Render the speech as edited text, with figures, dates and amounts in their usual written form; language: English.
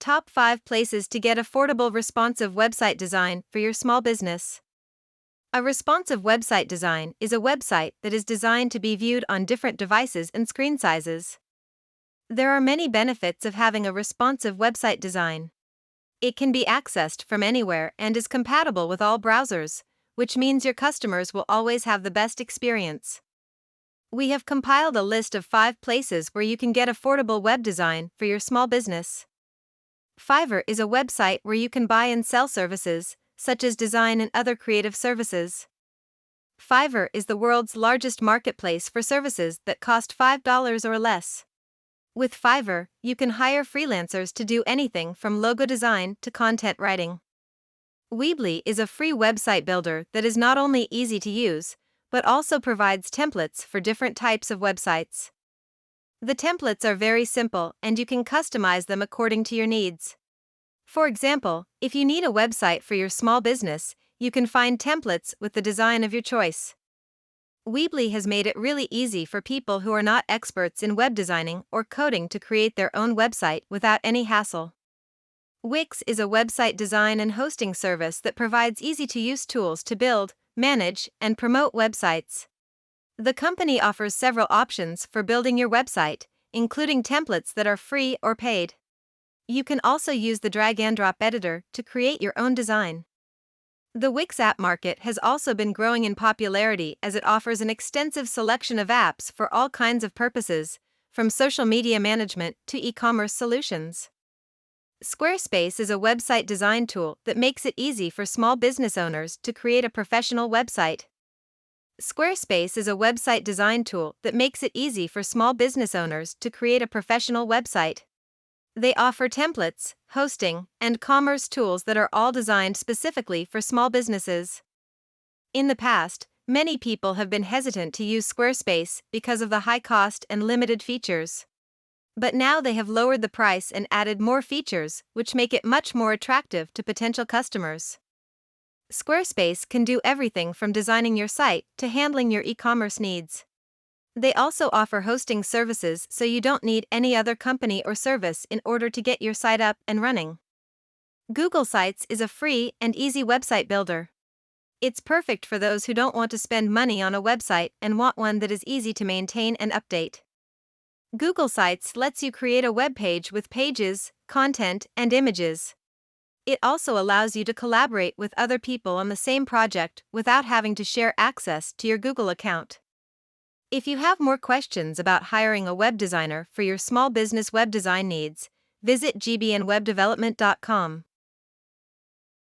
Top 5 places to get affordable responsive website design for your small business. A responsive website design is a website that is designed to be viewed on different devices and screen sizes. There are many benefits of having a responsive website design. It can be accessed from anywhere and is compatible with all browsers, which means your customers will always have the best experience. We have compiled a list of 5 places where you can get affordable web design for your small business. Fiverr is a website where you can buy and sell services, such as design and other creative services. Fiverr is the world's largest marketplace for services that cost $5 or less. With Fiverr, you can hire freelancers to do anything from logo design to content writing. Weebly is a free website builder that is not only easy to use, but also provides templates for different types of websites. The templates are very simple and you can customize them according to your needs. For example, if you need a website for your small business, you can find templates with the design of your choice. Weebly has made it really easy for people who are not experts in web designing or coding to create their own website without any hassle. Wix is a website design and hosting service that provides easy-to-use tools to build, manage, and promote websites. The company offers several options for building your website, including templates that are free or paid. You can also use the drag-and-drop editor to create your own design. The Wix app market has also been growing in popularity as it offers an extensive selection of apps for all kinds of purposes, from social media management to e-commerce solutions. Squarespace is a website design tool that makes it easy for small business owners to create a professional website. Squarespace is a website design tool that makes it easy for small business owners to create a professional website. They offer templates, hosting, and commerce tools that are all designed specifically for small businesses. In the past, many people have been hesitant to use Squarespace because of the high cost and limited features. But now they have lowered the price and added more features, which make it much more attractive to potential customers. Squarespace can do everything from designing your site to handling your e-commerce needs. They also offer hosting services so you don't need any other company or service in order to get your site up and running. Google Sites is a free and easy website builder. It's perfect for those who don't want to spend money on a website and want one that is easy to maintain and update. Google Sites lets you create a web page with pages, content, and images. It also allows you to collaborate with other people on the same project without having to share access to your Google account. If you have more questions about hiring a web designer for your small business web design needs, visit gbnwebdevelopment.com.